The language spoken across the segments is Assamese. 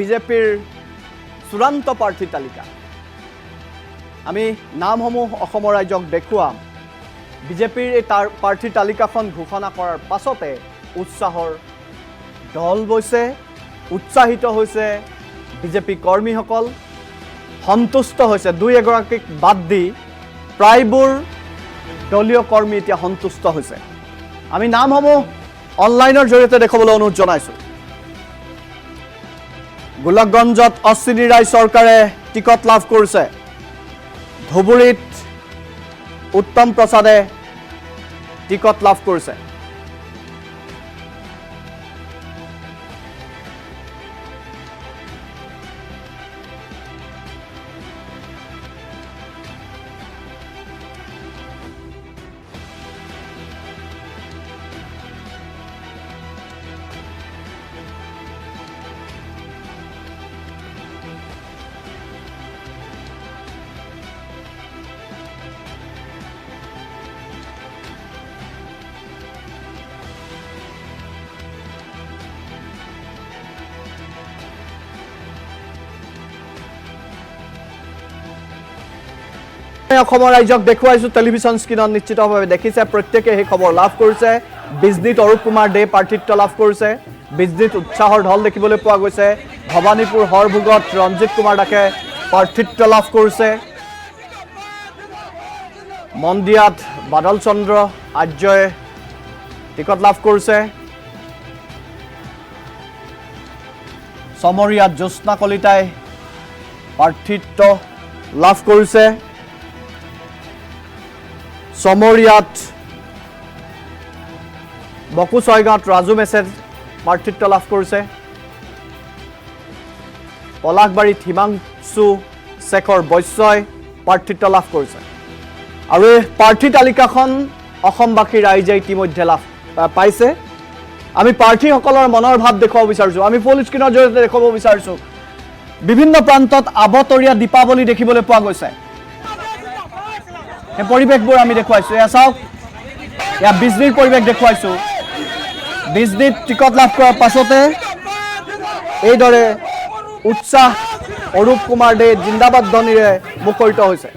বিজেপিৰ চূড়ান্ত প্ৰাৰ্থী তালিকা আমি নামসমূহ অসমৰ ৰাজ্যক দেখুৱাম বিজেপিৰ এই প্ৰাৰ্থী তালিকাখন ঘোষণা কৰাৰ পাছতে উৎসাহৰ দল বৈছে উৎসাহিত হৈছে বিজেপি কৰ্মীসকল সন্তুষ্ট হৈছে দুই এগৰাকীক বাদ দি প্ৰায়বোৰ দলীয় কৰ্মী এতিয়া সন্তুষ্ট হৈছে আমি নামসমূহ অনলাইনৰ জৰিয়তে দেখাবলৈ অনুৰোধ জনাইছো গোলকগঞ্জত অশ্বিনী ৰায় চৰকাৰে টিকট লাভ কৰিছে ধুবুৰীত উত্তম প্ৰসাদে টিকট লাভ কৰিছে অসমৰ ৰাজ্যক দেখুৱাইছো টেলিভিছন স্ক্ৰীনত নিশ্চিতভাৱে দেখিছে প্ৰত্যেকে এই খবৰ লাভ কৰিছে বিজনীত অৰূপ কুমাৰ দে প্ৰাৰ্থিত্ব লাভ কৰিছে বিজনীত উৎসাহৰ ঢল দেখিবলৈ পোৱা গৈছে ভৱানীপুৰ হৰভোগত ৰঞ্জিত কুমাৰ দাসে প্ৰাৰ্থিত্ব লাভ কৰিছে মন্দিয়াত বাদল চন্দ্ৰ আৰ্যই টিকট লাভ কৰিছে সমৰিয়াত জ্যোৎস্না কলিতাই প্ৰাৰ্থিত্ব লাভ কৰিছে সমৰিয়াত বকু ছয়গাঁৱত ৰাজু মেছে প্ৰাৰ্থিত্ব লাভ কৰিছে পলাশবাৰীত হিমাংশু শেখৰ বৈশ্যই প্ৰাৰ্থিত্ব লাভ কৰিছে আৰু এই প্ৰাৰ্থী তালিকাখন অসমবাসী ৰাইজে ইতিমধ্যে লাভ পাইছে আমি প্ৰাৰ্থীসকলৰ মনৰ ভাৱ দেখুৱাব বিচাৰিছোঁ আমি ফুল স্ক্ৰীনৰ জৰিয়তে দেখুৱাব বিচাৰিছোঁ বিভিন্ন প্ৰান্তত আবতৰীয়া দীপাৱলী দেখিবলৈ পোৱা গৈছে এই পৰিৱেশবোৰ আমি দেখুৱাইছোঁ এয়া চাওক এয়া বিজনীৰ পৰিৱেশ দেখুৱাইছোঁ বিজনীত টিকট লাভ কৰাৰ পাছতে এইদৰে উৎসাহ অৰূপ কুমাৰ দে জিন্দাবাদ ধ্বনিৰে মুখৰিত হৈছে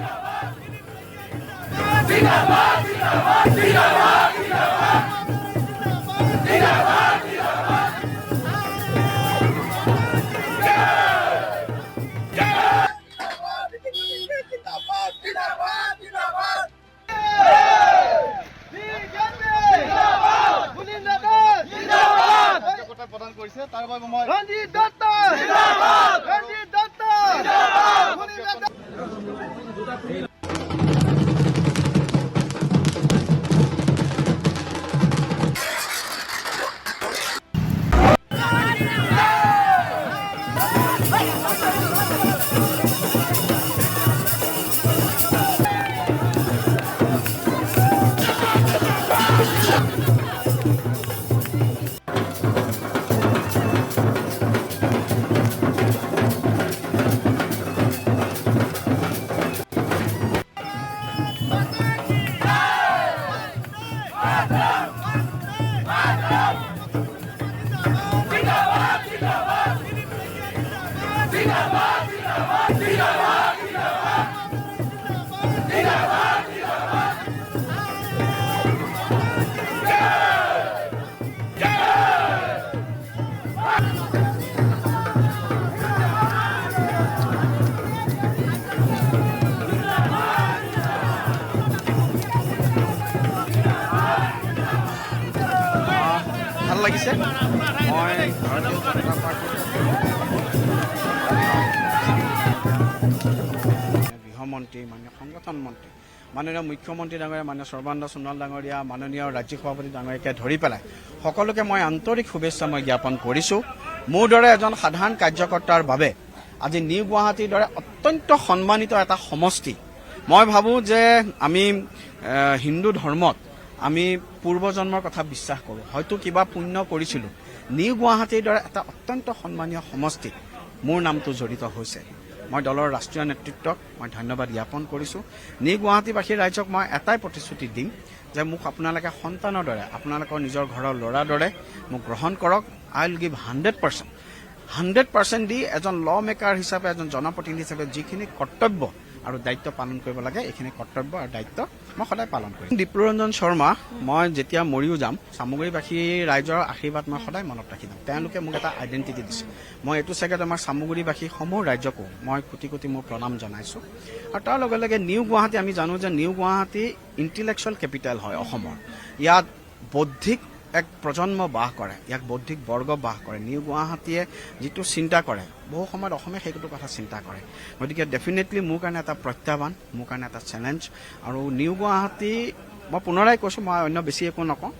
Ranjit Datta! Zindabad! Ranjit Datta! Zindabad! ভাল লাগিছে মই ভাৰতীয় জনতা পাৰ্টিৰ গৃহমন্ত্ৰী মাননীয় সংগঠন মন্ত্ৰী মাননীয় মুখ্যমন্ত্ৰী ডাঙৰীয়া মাননীয় সৰ্বানন্দ সোণোৱাল ডাঙৰীয়া মাননীয় ৰাজ্যিক সভাপতি ডাঙৰীয়াকে ধৰি পেলাই সকলোকে মই আন্তৰিক শুভেচ্ছা মই জ্ঞাপন কৰিছোঁ মোৰ দৰে এজন সাধাৰণ কাৰ্যকৰ্তাৰ বাবে আজি নিউ গুৱাহাটীৰ দৰে অত্যন্ত সন্মানিত এটা সমষ্টি মই ভাবোঁ যে আমি হিন্দু ধৰ্মত আমি পূৰ্বজন্মৰ কথা বিশ্বাস কৰোঁ হয়তো কিবা পুণ্য কৰিছিলোঁ নিউ গুৱাহাটীৰ দৰে এটা অত্যন্ত সন্মানীয় সমষ্টিত মোৰ নামটো জড়িত হৈছে মই দলৰ ৰাষ্ট্ৰীয় নেতৃত্বক মই ধন্যবাদ জ্ঞাপন কৰিছোঁ নিউ গুৱাহাটীবাসীৰ ৰাইজক মই এটাই প্ৰতিশ্ৰুতি দিম যে মোক আপোনালোকে সন্তানৰ দৰে আপোনালোকৰ নিজৰ ঘৰৰ ল'ৰাৰ দৰে মোক গ্ৰহণ কৰক আই উইল গিভ 100% 100% দি এজন ল মেকাৰ হিচাপে এজন জনপ্ৰতিনিধি হিচাপে যিখিনি কৰ্তব্য আৰু দায়িত্ব পালন কৰিব লাগে এইখিনি কৰ্তব্য আৰু দায়িত্ব মই সদায় পালন কৰিম। দীপ্ৰৰঞ্জন শৰ্মা মই যেতিয়া মৰিও যাম চামগুৰিবাসী ৰাইজৰ আশীৰ্বাদ মই সদায় মনত ৰাখি যাম। তেওঁলোকে মোক এটা আইডেণ্টিটি দিছে। মই এইটো চাগে আমাৰ চামগুৰিবাসী সমূহ ৰাজ্যকো মই কোটি কোটি মোৰ প্ৰণাম জনাইছোঁ। আৰু তাৰ লগে লগে নিউ গুৱাহাটী আমি জানো যে নিউ গুৱাহাটী ইণ্টেলেকচুৱেল কেপিটেল হয় অসমৰ। ইয়াত বৌদ্ধিক এক প্ৰজন্ম বাস কৰে, ইয়াক বৌদ্ধিক বৰ্গ বাস কৰে। নিউ গুৱাহাটীয়ে যিটো চিন্তা কৰে বহু সময়ত অসমে সেইটো কথা চিন্তা কৰে। গতিকে ডেফিনেটলি মোৰ কাৰণে এটা প্ৰত্যাহ্বান, মোৰ কাৰণে এটা চেলেঞ্জ। আৰু নিউ গুৱাহাটী মই পুনৰাই কৈছোঁ, মই অন্য বেছি একো নকওঁ,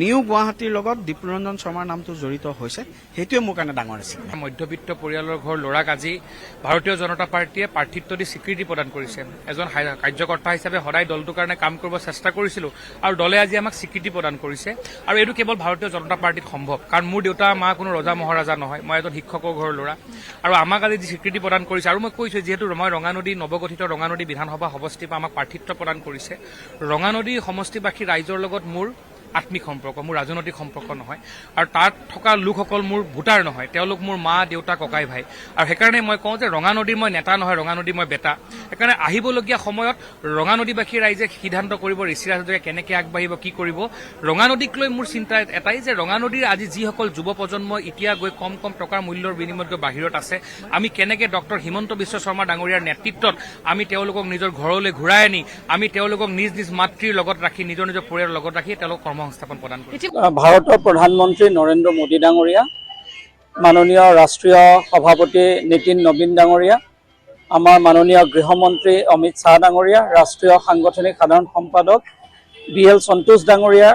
নিউ গুৱাহাটীৰ লগত দীপ্ৰৰঞ্জন শৰ্মাৰ নামটো জড়িত হৈছে, সেইটোৱে মোৰ কাৰণে ডাঙৰ আছিল। মধ্যবিত্ত পৰিয়ালৰ ঘৰ ল'ৰাক আজি ভাৰতীয় জনতা পাৰ্টীয়ে প্ৰাৰ্থিত্ব দি স্বীকৃতি প্ৰদান কৰিছে। এজন কাৰ্যকৰ্তা হিচাপে সদায় দলটোৰ কাৰণে কাম কৰিব চেষ্টা কৰিছিলোঁ আৰু দলে আজি আমাক স্বীকৃতি প্ৰদান কৰিছে। আৰু এইটো কেৱল ভাৰতীয় জনতা পাৰ্টীত সম্ভৱ, কাৰণ মোৰ দেউতা মা কোনো ৰজা মহাৰাজা নহয়, মই এজন শিক্ষকৰ ঘৰৰ ল'ৰা। আৰু আমাক আজি যি স্বীকৃতি প্ৰদান কৰিছে, আৰু মই কৈছোঁ যিহেতু মই ৰঙানদী নৱগঠিত ৰঙানদী বিধানসভা সমষ্টিৰ পৰা আমাক প্ৰাৰ্থিত্ব প্ৰদান কৰিছে। ৰঙানদী সমষ্টিবাসী ৰাইজৰ লগত মোৰ আত্মিক সম্পৰ্ক, মোৰ ৰাজনৈতিক সম্পৰ্ক নহয়। আৰু তাত থকা লোকসকল মোৰ ভোটাৰ নহয়, তেওঁলোক মোৰ মা দেউতা ককাই ভাই। আৰু সেইকাৰণে মই কওঁ যে ৰঙানদীৰ মই নেতা নহয়, ৰঙানদীৰ মই বেটা। সেইকাৰণে আহিবলগীয়া সময়ত ৰঙানদীবাসী ৰাইজে সিদ্ধান্ত কৰিব ঋষিৰাজ হাজৰিকাই কেনেকৈ আগবাঢ়িব, কি কৰিব। ৰঙানদীক লৈ মোৰ চিন্তা এটাই যে ৰঙানদীৰ আজি যিসকল যুৱ প্ৰজন্ম এতিয়া গৈ কম কম টকাৰ মূল্যৰ বিনিময়ত গৈ বাহিৰত আছে, আমি কেনেকৈ ডক্টৰ হিমন্ত বিশ্ব শৰ্মা ডাঙৰীয়াৰ নেতৃত্বত আমি তেওঁলোকক নিজৰ ঘৰলৈ ঘূৰাই আনি আমি তেওঁলোকক নিজ নিজ মাতৃৰ লগত ৰাখি নিজৰ নিজৰ পৰিয়ালৰ লগত ৰাখি তেওঁলোকক কৰ্মসংস্থাপন প্ৰদান কৰিছে। ভাৰতৰ প্ৰধানমন্ত্ৰী নৰেন্দ্ৰ মোদী ডাঙৰীয়া, মাননীয় ৰাষ্ট্ৰীয় সভাপতি নীতিন নবীন ডাঙৰীয়া, আমাৰ মাননীয় গৃহমন্ত্ৰী অমিত শ্বাহ ডাঙৰীয়া, ৰাষ্ট্ৰীয় সাংগঠনিক সাধাৰণ সম্পাদক BL সন্তোষ ডাঙৰীয়া,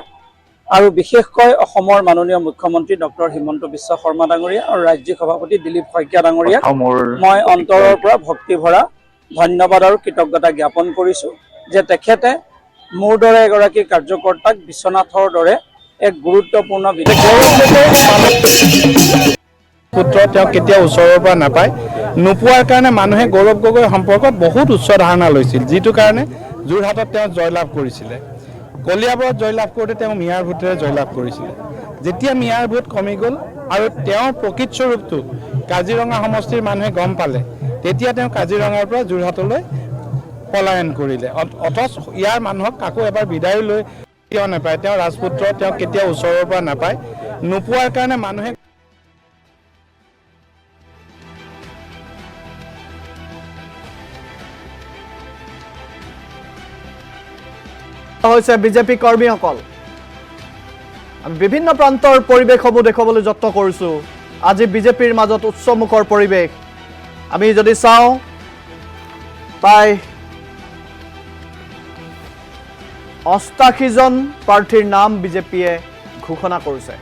আৰু বিশেষকৈ অসমৰ মাননীয় মুখ্যমন্ত্ৰী ডক্টৰ হিমন্ত বিশ্ব শৰ্মা ডাঙৰীয়া আৰু ৰাজ্যিক সভাপতি দিলীপ শইকীয়া ডাঙৰীয়া, মই অন্তৰৰ পৰা ভক্তি ভৰা ধন্যবাদ আৰু কৃতজ্ঞতা জ্ঞাপন কৰিছোঁ যে তেখেতে মোৰ দৰে এগৰাকী কাৰ্যকৰ্তাক বিশ্বনাথৰ দৰে এক গুৰুত্বপূৰ্ণ পুত্ৰ তেওঁ কেতিয়াও ওচৰৰ পৰা নাপায়, নোপোৱাৰ কাৰণে মানুহে গৌৰৱ গগৈ সম্পৰ্কত বহুত উচ্চ ধাৰণা লৈছিল, যিটো কাৰণে যোৰহাটত তেওঁ জয়লাভ কৰিছিলে। কলিয়াবৰত জয়লাভ কৰোঁতে তেওঁ মিয়াৰ ভোটেৰে জয়লাভ কৰিছিলে। যেতিয়া মিয়াৰ ভোট কমি গ'ল আৰু তেওঁৰ প্ৰকৃত স্বৰূপটো কাজিৰঙা সমষ্টিৰ মানুহে গম পালে, তেতিয়া তেওঁ কাজিৰঙাৰ পৰা যোৰহাটলৈ পলায়ন কৰিলে। অথচ ইয়াৰ মানুহক কাকো এবাৰ বিদায় লৈ কিয় নাপায়, তেওঁ ৰাজপুত্ৰ, তেওঁ কেতিয়াও ওচৰৰ পৰা নাপায়, নোপোৱাৰ কাৰণে মানুহে হৈছে বিজেপি কৰ্মীসকল। আমি বিভিন্ন প্ৰান্তৰ পৰিৱেশসমূহ দেখুৱাবলৈ যত্ন কৰিছোঁ। আজি বিজেপিৰ মাজত উচ্চমুখৰ পৰিৱেশ। আমি যদি চাওঁ প্ৰায় 88জন প্ৰাৰ্থীৰ নাম বিজেপিয়ে ঘোষণা কৰিছে।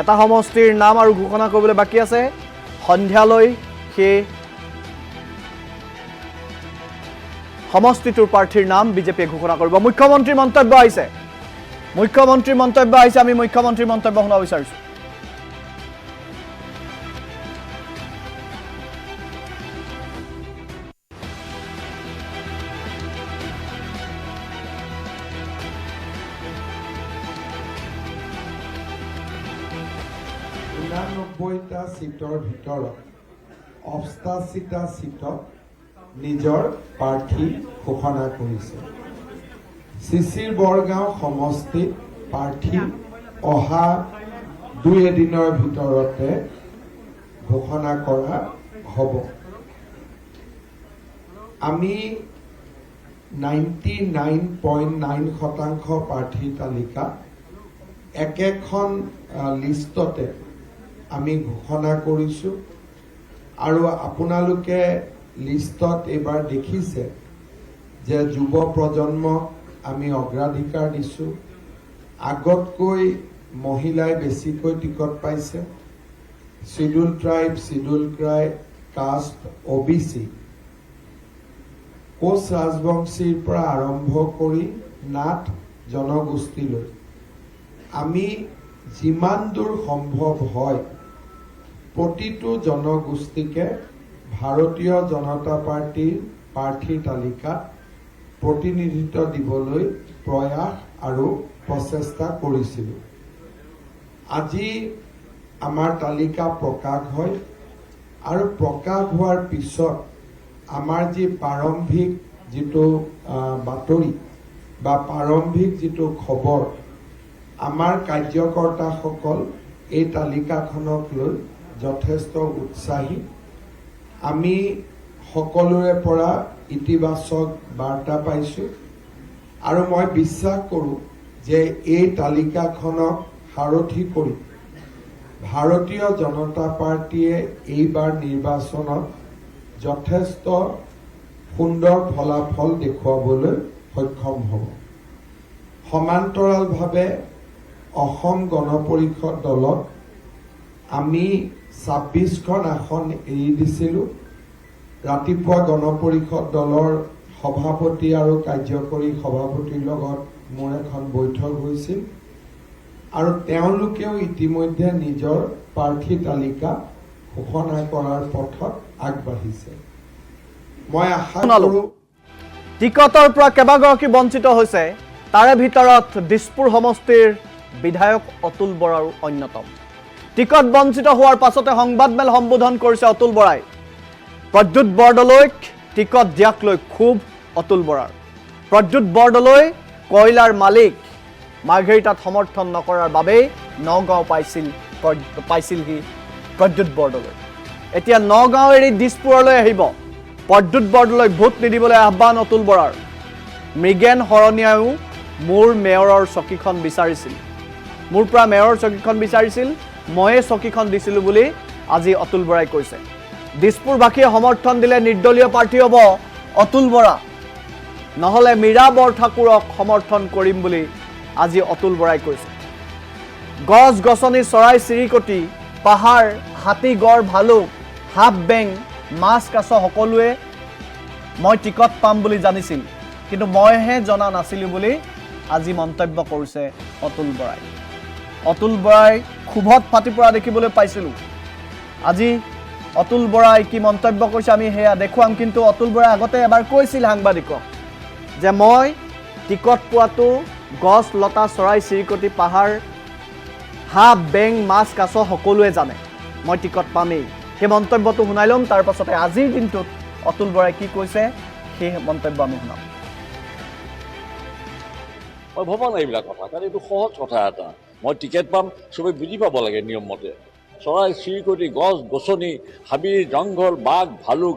এটা সমষ্টিৰ নাম আৰু ঘোষণা কৰিবলৈ বাকী আছে। সন্ধিয়ালৈ সেই সমষ্টিটোৰ প্ৰাৰ্থীৰ নাম বিজেপিয়ে ঘোষণা কৰিব। মুখ্যমন্ত্ৰীৰ মন্তব্য আহিছে, আমি মুখ্যমন্ত্ৰীৰ মন্তব্য শুনা বিচাৰিছোঁ। টা সিটৰ ভিতৰত 88টা সিটত নিজৰ প্ৰাৰ্থী ঘোষণা কৰিছে। চিচিৰ বৰগাঁও সমষ্টিত প্ৰাৰ্থী অহা 2 দিনৰ ভিতৰতে ঘোষণা কৰা হ'ব। আমি 99.9% প্ৰাৰ্থীৰ তালিকা একেখন লিষ্টতে আমি ঘোষণা কৰিছোঁ। আৰু আপোনালোকে লিষ্টত এইবাৰ দেখিছে যে যুৱ প্ৰজন্মক আমি অগ্ৰাধিকাৰ দিছোঁ। আগতকৈ মহিলাই বেছিকৈ টিকট পাইছে। Schedule tribe, schedule caste, OBC, Koch ৰাজবংশীৰ পৰা আৰম্ভ কৰি নাথ জনগোষ্ঠীলৈ আমি যিমান দূৰ সম্ভৱ হয় প্ৰতিটো জনগোষ্ঠীকে ভাৰতীয় জনতা পাৰ্টীৰ প্ৰাৰ্থীৰ তালিকাত প্ৰতিনিধিত্ব দিবলৈ প্ৰয়াস আৰু প্ৰচেষ্টা কৰিছিলোঁ। আজি আমাৰ তালিকা প্ৰকাশ হয় আৰু প্ৰকাশ হোৱাৰ পিছত আমাৰ যি প্ৰাৰম্ভিক যিটো বাতৰি বা প্ৰাৰম্ভিক যিটো খবৰ, আমাৰ কাৰ্যকৰ্তাসকল এই তালিকাখনক লৈ যথেষ্ট উৎসাহী। আমি সকলোৰে পৰা ইতিবাচক বাৰ্তা পাইছোঁ আৰু মই বিশ্বাস কৰোঁ যে এই তালিকাখনক সাৰথি কৰি ভাৰতীয় জনতা পাৰ্টীয়ে এইবাৰ নিৰ্বাচনত যথেষ্ট সুন্দৰ ফলাফল দেখুৱাবলৈ সক্ষম হ'ব। সমান্তৰালভাৱে অসম গণ পৰিষদ দলত আমি 26খন আসন এৰি দিছিলোঁ। ৰাতিপুৱা গণ পৰিষদ দলৰ সভাপতি আৰু কাৰ্যকৰী সভাপতিৰ লগত মোৰ এখন বৈঠক হৈছিল আৰু তেওঁলোকেও ইতিমধ্যে নিজৰ প্ৰাৰ্থী তালিকা ঘোষণা কৰাৰ পথত আগবাঢ়িছে। মই আশা কৰোঁ টিকটৰ পৰা কেইবাগৰাকী বঞ্চিত হৈছে, তাৰে ভিতৰত দিছপুৰ সমষ্টিৰ বিধায়ক অতুল বৰাও অন্যতম। টিকট বঞ্চিত হোৱাৰ পাছতে সংবাদমেল সম্বোধন কৰিছে অতুল বৰাই। প্ৰদ্যুৎ বৰদলৈক টিকট দিয়াক লৈ ক্ষোভ অতুল বৰাৰ। প্ৰদ্যুৎ বৰদলৈ কয়লাৰ মালিক মাৰ্ঘেৰিটাত সমৰ্থন নকৰাৰ বাবেই নগাঁও পাইছিলহি প্ৰদ্যুৎ বৰদলৈ। এতিয়া নগাঁও এৰি দিছপুৰলৈ আহিব। প্ৰদ্যুৎ বৰদলৈক ভোট নিদিবলৈ আহ্বান অতুল বৰাৰ। মৃগেন শৰণীয়াও মোৰ মেয়ৰৰ চকীখন বিচাৰিছিল, মোৰ পৰা মেয়ৰৰ চকীখন বিচাৰিছিল, ময়ে চকীখন দিছিলোঁ বুলি আজি অতুল বৰাই কৈছে। দিছপুৰবাসীয়ে সমৰ্থন দিলে নিৰ্দলীয় প্ৰাৰ্থী হ'ব অতুল বৰা, নহ'লে মীৰা বৰঠাকুৰক সমৰ্থন কৰিম বুলি আজি অতুল বৰাই কৈছে। গছ গছনি, চৰাই চিৰিকটি, পাহাৰ, হাতী, গড়, ভালুক, সাপ, বেং, মাছ, কাছ সকলোৱে মই টিকট পাম বুলি জানিছিল, কিন্তু মইহে জনা নাছিলোঁ বুলি আজি মন্তব্য কৰিছে অতুল বৰাই। অতুল বৰাই ক্ষোভত ফাটি পৰা দেখিবলৈ পাইছিলোঁ। আজি অতুল বৰাই কি মন্তব্য কৰিছে আমি সেয়া দেখুৱাম, কিন্তু অতুল বৰাই আগতে এবাৰ কৈছিল সাংবাদিকক যে মই টিকট পোৱাটো গছ লতা, চৰাই চিৰিকটি, পাহাৰ, সাপ, বেং, মাছ, কাছ সকলোৱে জানে, মই টিকট পামেই। সেই মন্তব্যটো শুনাই ল'ম, তাৰ পাছতে আজিৰ দিনটোত অতুল বৰাই কি কৈছে সেই মন্তব্য আমি শুনাম। মই ভবা নাই এইবিলাক কথা, কাৰণ এইটো সহজ কথা এটা। মই টিকেট পাম, চবেই বুজি পাব লাগে নিয়মমতে। চৰাই চিৰিকটি, গছ গছনি, হাবি জংঘল, বাঘ ভালুক,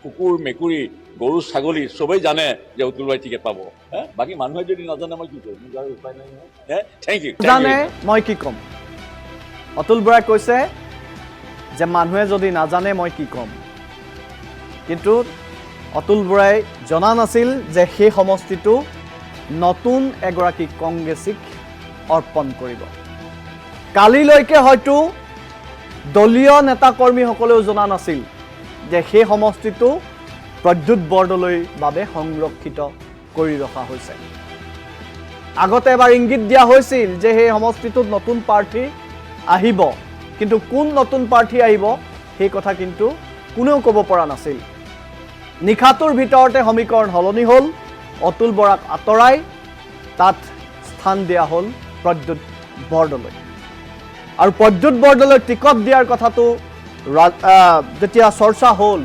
কুকুৰ মেকুৰী, গৰু ছাগলী চবেই জানে যে অতুল বৰাই টিকেট পাব। বাকী মানুহে যদি নাজানে মই কি কৰিম, মোৰ উপায় নাই নহয়। Thank you. জানে মই কি ক'ম। অতুল বৰাই কৈছে যে মানুহে যদি নাজানে মই কি ক'ম, কিন্তু অতুল বৰাই জনা নাছিল যে সেই সমষ্টিটো নতুন এগৰাকী কংগ্ৰেছীক অৰ্পণ কৰিব। কালিলৈকে হয়তো দলীয় নেতাকৰ্মীসকলেও জনা নাছিল যে সেই সমষ্টিটো প্ৰদ্যুৎ বৰদলৈৰ বাবে সংৰক্ষিত কৰি ৰখা হৈছে। আগতে এবাৰ ইংগিত দিয়া হৈছিল যে সেই সমষ্টিটোত নতুন প্ৰাৰ্থী আহিব, কিন্তু কোন নতুন প্ৰাৰ্থী আহিব সেই কথা কিন্তু কোনেও ক'ব পৰা নাছিল। নিশাটোৰ ভিতৰতে সমীকৰণ সলনি হ'ল। অতুল বৰাক আঁতৰাই তাত স্থান দিয়া হ'ল প্ৰদ্যুৎ বৰদলৈ। আৰু প্ৰদ্যুৎ বৰদলৈক টিকট দিয়াৰ কথাটো যেতিয়া চৰ্চা হ'ল,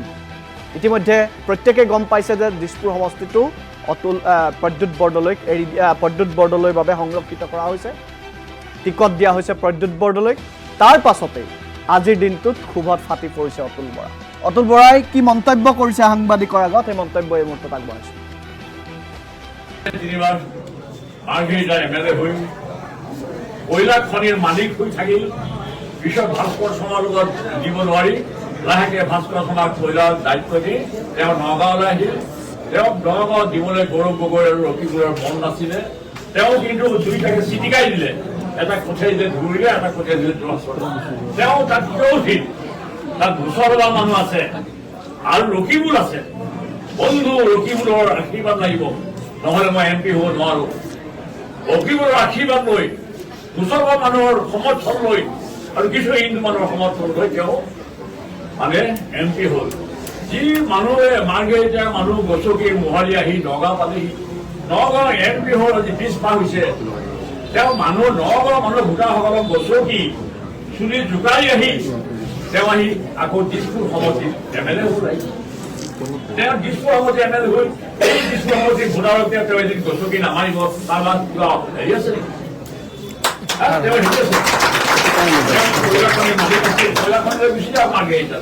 ইতিমধ্যে প্ৰত্যেকে গম পাইছে যে দিছপুৰ সমষ্টিটো প্ৰদ্যুৎ বৰদলৈৰ বাবে সংৰক্ষিত কৰা হৈছে, টিকট দিয়া হৈছে প্ৰদ্যুৎ বৰদলৈক। তাৰ পাছতেই আজিৰ দিনটোত ক্ষোভত ফাটি পৰিছে অতুল বৰা। অতুল বৰাই কি মন্তব্য কৰিছে সাংবাদিকৰ আগত, সেই মন্তব্য এই মুহূৰ্তত আগবঢ়াইছে। তিনিবাৰ মাৰ্ঘেৰিটাৰ MLA হৈ কয়লা খনিৰ মালিক হৈ থাকিল। পিছত ভাস্কৰ শৰ্মাৰ লগত দিব নোৱাৰি লাহেকে ভাস্কৰ শৰ্মাক কয়লাৰ দায়িত্ব দি তেওঁ নগাঁৱলৈ আহিল। তেওঁক নগাঁৱত দিবলৈ গৌৰৱ গগৈ আৰু ৰকিবুলৰ মন নাছিলে। তেওঁ কিন্তু দুইটাকে চিটিকাই দিলে, এটা কঠিয়াই দিলে ধুৰিলে, এটা কঠিয়াই দিলে তেওঁ তাত কিয় উঠিল। তাত মুছলমান মানুহ আছে আৰু ৰকিবুল আছে। বন্ধু ৰকিবুলৰ আশীৰ্বাদ লাগিব, নহ'লে মই MP হ'ব নোৱাৰো। ৰকিবুলৰ আশীৰ্বাদ লৈ, মুছলমান মানুহৰ সমৰ্থন লৈ আৰু কিছু হিন্দু মানুহৰ সমৰ্থন লৈ তেওঁ মানে MP হ'ল। যি মানুহে মাৰ্ঘেৰিটাৰ মানুহ গছকি মোহাৰি আহি নগাঁও পালেহি, নগাঁও MP হ'ল আজি 20 মাহ হৈছে। তেওঁ মানুহ নগাঁৱৰ মানুহ ভোটাৰসকলক গছকি চুলি জোকাৰি আহি তেওঁ আহি আকৌ দিছপুৰ সমষ্টিত MLA হ'ল। তেওঁ দিছপুৰ সমষ্টি MLA হৈ এই দিছপুৰ সমষ্টি ভোটাৰক তেওঁ এদিন গছকি নামাৰিব তাৰ লগত কিবা হেৰি আছে নেকি? তেওঁ হেৰি আছে কয়লাখনিৰ মালিক আছিল, কয়লাখনিলৈ গুচি যাওক আগে এতিয়া।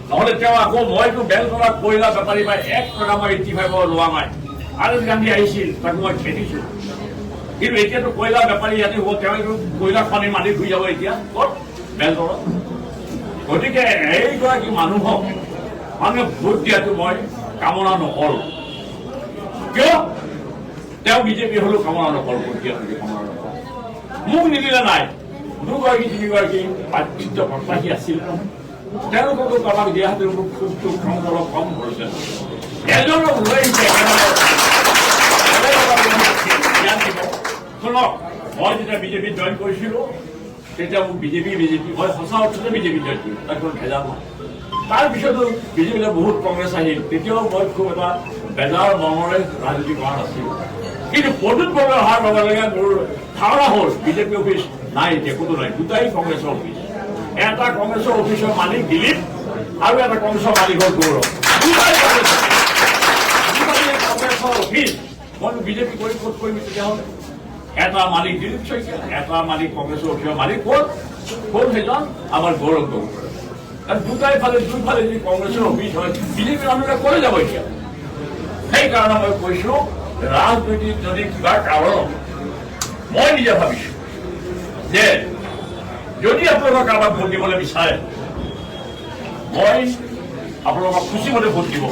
নহ'লে তেওঁ আকৌ মইতো বেলতলা কয়লা বেপাৰী পাই 1 টকা মই 85 লোৱা নাই। আনন্দ গান্ধী আহিছিল, তাকো মই খেদিছোঁ। কিন্তু এতিয়াতো কয়লা বেপাৰী ইয়াতে হ'ব, তেওঁ কয়লা খনিৰ মালিক হৈ যাব এতিয়া ক'ত? বেলতলা। গতিকে এইগৰাকী মানুহক মানুহে ভোট দিয়াটো মই কামনা নকৰোঁ। কিয়? তেওঁ বিজেপি হ'লেও কামনা নকৰোঁ, ভোট দিয়াটো কামনা নকৰোঁ। মোক নিদিলে নাই, 2গৰাকী 3গৰাকী প্ৰাৰ্থিত্ব প্ৰত্যাশী আছিল নহয়। তেওঁলোককো কাৰোবাক দিয়া হাতে খুবটো অলপ কম কৰিছে। এজনক লৈ আহিছে শুনক, মই যেতিয়া বিজেপিত জইন কৰিছিলোঁ তেতিয়া মোক বিজেপি মই সঁচা অৰ্থতে বিজেপি জইন কৰিলোঁ, তাত কোনো ভেজাল নাই। তাৰপিছতো বিজেপিলৈ বহুত কংগ্ৰেছ আহিল, তেতিয়াও মই খুব এটা বেজাৰ মনৰে ৰাজনীতি কৰা নাছিলোঁ। কিন্তু প্ৰদূত বৰ্মন অহাৰ লগে লগে মোৰ ধাৰণা হ'ল বিজেপি অফিচ নাই, এতিয়া কোনো নাই, দুটাই কংগ্ৰেছৰ অফিচ। এটা কংগ্ৰেছৰ অফিচৰ মালিক দিলীপ আৰু এটা কংগ্ৰেছৰ মালিক হ'ল গৌৰৱ। কংগ্ৰেছৰ অফিচ মই বিজেপি কৰি ক'ত কৰিম তেতিয়াহ'লে? এটা মালিক দিলীপ শইকীয়া, এটা মালিক কংগ্ৰেছৰ অফিচৰ মালিক ক'ত সেইজন আমাৰ গৌৰৱ গগৈ। আৰু দুইফালে যদি কংগ্ৰেছৰ অফিচ হয় বিজেপি মানুহে ক'লৈ যাব এতিয়া? সেইকাৰণে মই কৈছোঁ ৰাজনৈতিক যদি কিবা কাৰণত মই নিজে ভাবিছোঁ যে যদি আপোনালোকে কাৰোবাক ভোট দিবলৈ বিচাৰে মই আপোনালোকক খুচিমতে ভোট দিব।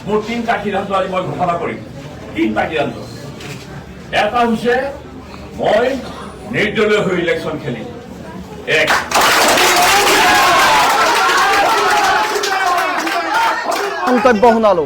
মোৰ 3টা সিদ্ধান্ত আজি মই ঘোষণা কৰিম। 3টা সিদ্ধান্ত। এটা হৈছে মই নিৰ্দলীয় হৈ ইলেকশ্যন খেলিম। 1 মন্তব্য শুনালো।